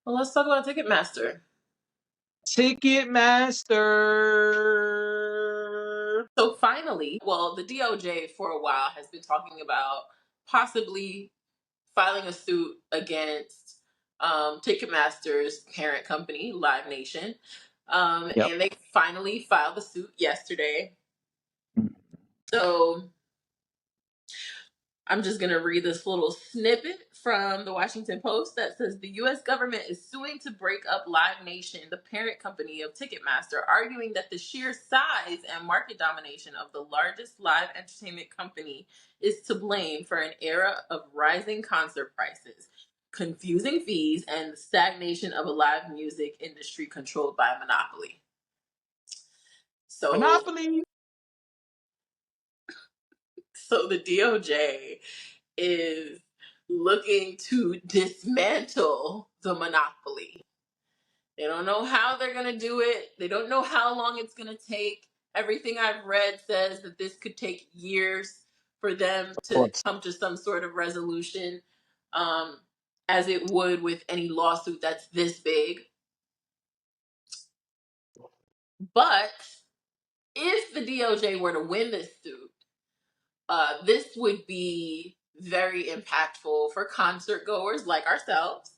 Well, let's talk about Ticketmaster. Ticketmaster. So finally, well, the DOJ for a while has been talking about possibly filing a suit against Ticketmaster's parent company, Live Nation. Yep. And they finally filed the suit yesterday. So I'm just going to read this little snippet from the Washington Post that says the U.S. government is suing to break up Live Nation, the parent company of Ticketmaster, arguing that the sheer size and market domination of the largest live entertainment company is to blame for an era of rising concert prices, confusing fees, and the stagnation of a live music industry controlled by a monopoly. So, Monopoly. so the DOJ is looking to dismantle the monopoly. They don't know how they're going to do it. They don't know how long it's going to take. Everything I've read says that this could take years for them Of to course. come to some sort of resolution, um, as it would with any lawsuit that's this big. But if the DOJ were to win this suit, this would be very impactful for concert goers like ourselves.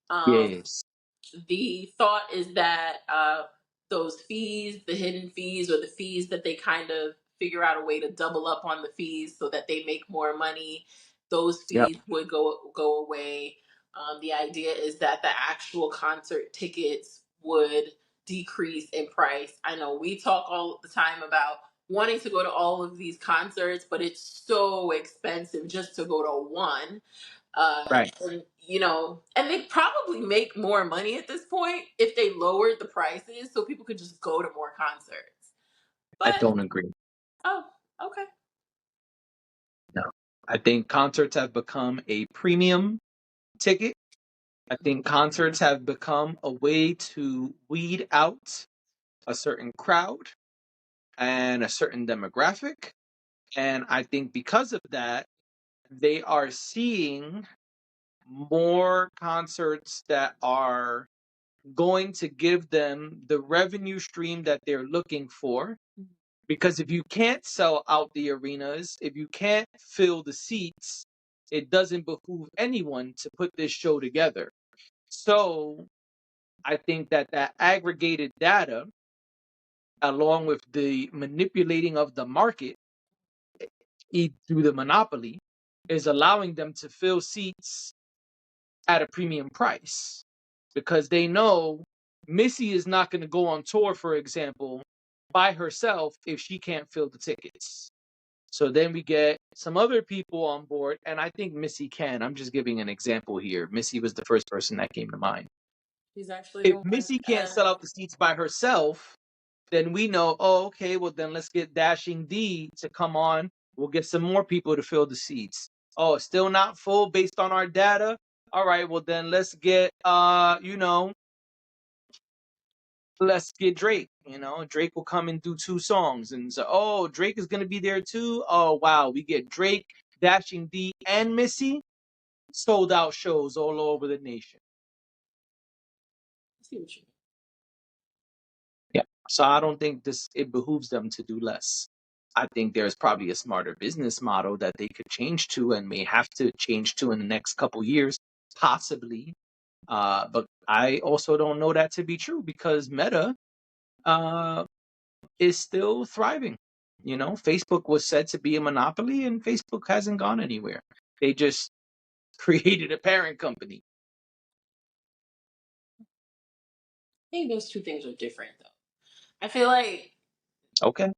Um, Yes. the thought is that those fees, the hidden fees, or the fees that they kind of figure out a way to double up on the fees so that they make more money, those Yep. fees would go away. The idea is that the actual concert tickets would decrease in price. I know we talk all the time about wanting to go to all of these concerts, but it's so expensive just to go to one. Right. And they probably make more money at this point if they lowered the prices so people could just go to more concerts. I But don't agree. oh, okay. No. I think concerts have become a premium ticket. I think concerts have become a way to weed out a certain crowd and a certain demographic. And I think because of that, they are seeing more concerts that are going to give them the revenue stream that they're looking for. Because if you can't sell out the arenas, if you can't fill the seats, it doesn't behoove anyone to put this show together. So I think that that aggregated data, along with the manipulating of the market through the monopoly, is allowing them to fill seats at a premium price because they know Missy is not going to go on tour, for example, by herself if she can't fill the tickets. So then we get some other people on board, and I think Missy can. I'm just giving an example here. Missy was the first person that came to mind. She's actually If the one. Missy can't sell out the seats by herself, then we know, oh, okay, well, then let's get Dashing D to come on. We'll get some more people to fill the seats. Oh, still not full based on our data. All right, well, then let's get, let's get Drake. Drake will come and do 2 songs. And so, oh, Drake is going to be there too. Oh, wow. We get Drake, Dashing D, and Missy. Sold out shows all over the nation. I see what you mean. Yeah. So I don't think it behooves them to do less. I think there's probably a smarter business model that they could change to and may have to change to in the next couple years, possibly. But I also don't know that to be true because Meta is still thriving. Facebook was said to be a monopoly, and Facebook hasn't gone anywhere. They just created a parent company. I think those two things are different, though. I feel like Okay.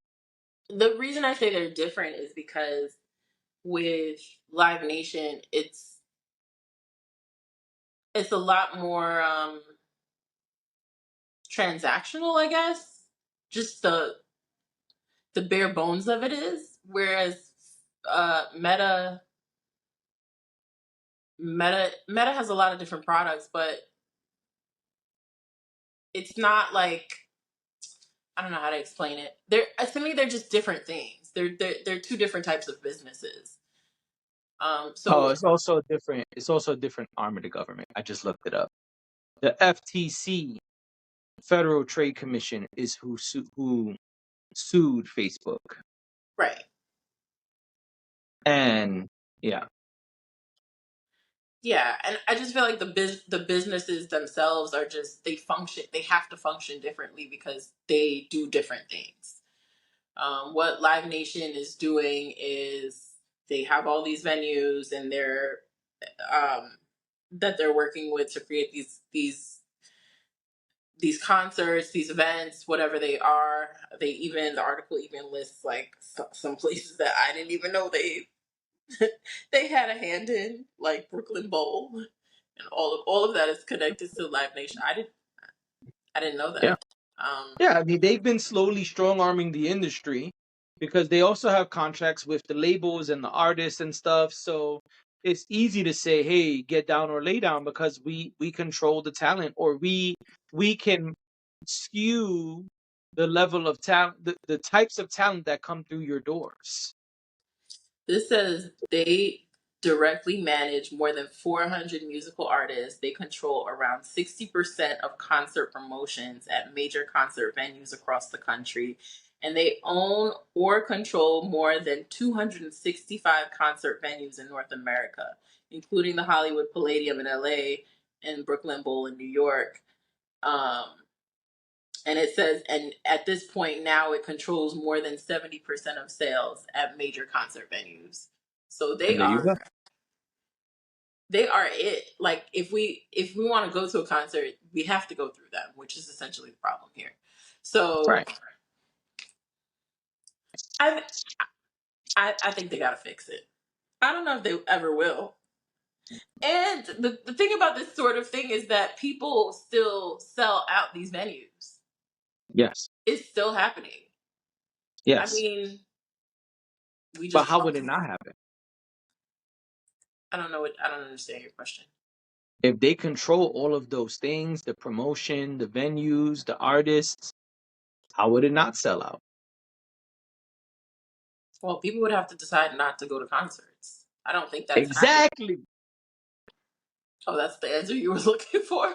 the reason I say they're different is because with Live Nation, it's a lot more transactional, I guess. Just the bare bones of it is, whereas Meta has a lot of different products, but it's not like, I don't know how to explain it. To me they're just different things. They're two different types of businesses. Oh, So it's also a different arm of the government. I just looked it up. The FTC, Federal Trade Commission, is who sued Facebook. Right. And yeah, Yeah, and I just feel like the businesses themselves are just they have to function differently because they do different things. What Live Nation is doing is they have all these venues and they're that they're working with to create these concerts, these events, whatever they are. The article even lists like some places that I didn't even know they had a hand in, like Brooklyn Bowl, and all of that is connected to Live Nation. I didn't know yeah. that. Um, Yeah, I mean, they've been slowly strong arming the industry because they also have contracts with the labels and the artists and stuff. So it's easy to say, "Hey, get down or lay down," because we control the talent, or we can skew the level of talent, the types of talent that come through your doors. This says they directly manage more than 400 musical artists. They control around 60% of concert promotions at major concert venues across the country. And they own or control more than 265 concert venues in North America, including the Hollywood Palladium in LA and Brooklyn Bowl in New York. Um, and it says, and at this point now, it controls more than 70% of sales at major concert venues. So And there you go. they are it. Like if we want to go to a concert, we have to go through them, which is essentially the problem here. So Right. I I think they gotta fix it. I don't know if they ever will. And the thing about this sort of thing is that people still sell out these venues. Yes. It's still happening. I Yes. mean, we But just how would talked. it not happen? I don't understand your question. If they control all of those things, the promotion, the venues, the artists, how would it not sell out? Well, people would have to decide not to go to concerts. I don't think that's happening. Exactly. Oh, that's the answer you were looking for.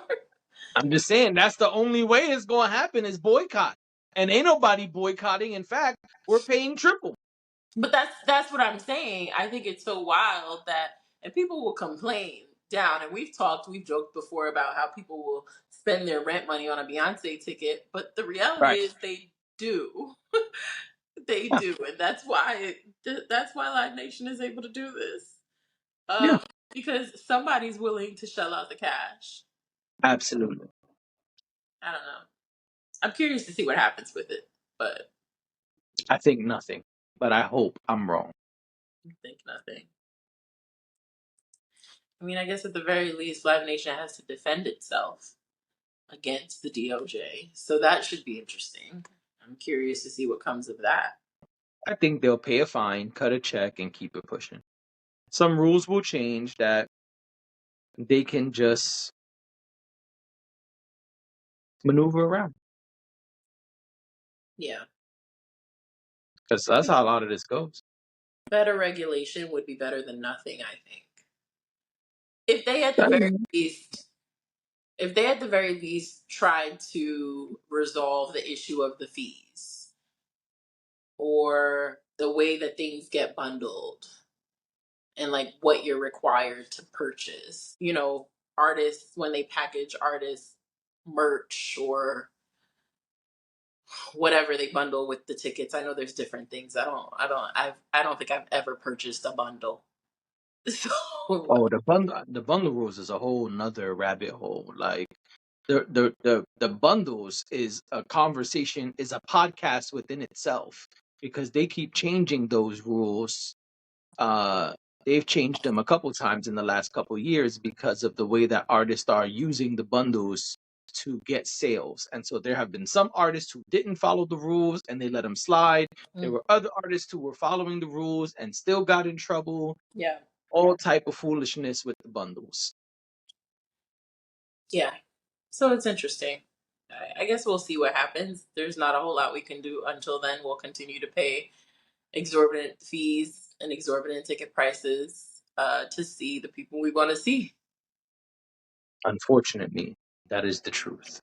I'm just saying that's the only way it's going to happen is boycott. And ain't nobody boycotting. In fact, we're paying triple. But that's what I'm saying. I think it's so wild that and people will complain down and we've joked before about how people will spend their rent money on a Beyonce ticket, but the reality Right. is they do. They Yeah. do, and that's why Live Nation is able to do this. Yeah. Because somebody's willing to shell out the cash. Absolutely. I don't know. I'm curious to see what happens with it, but I think nothing, but I hope I'm wrong. I think nothing. I mean, I guess at the very least, Live Nation has to defend itself against the DOJ. So that should be interesting. I'm curious to see what comes of that. I think they'll pay a fine, cut a check, and keep it pushing. Some rules will change that they can just maneuver around. Yeah. Because that's how a lot of this goes. Better regulation would be better than nothing, I think. If they at the I very mean, least if they at the very least tried to resolve the issue of the fees or the way that things get bundled and like what you're required to purchase. Artists when they package artists merch or whatever they bundle with the tickets. I know there's different things. I don't think I've ever purchased a bundle. So oh, the bundle rules is a whole nother rabbit hole. Like the bundles is a conversation, is a podcast within itself because they keep changing those rules. uh they've changed them a couple times in the last couple years because of the way that artists are using the bundles to get sales. And so there have been some artists who didn't follow the rules and they let them slide. There mm, were other artists who were following the rules and still got in trouble. yeah. All type of foolishness with the bundles. Yeah. So it's interesting. I guess we'll see what happens. There's not a whole lot we can do until then. We'll continue to pay exorbitant fees and exorbitant ticket prices to see the people we want to see. Unfortunately, That is the truth.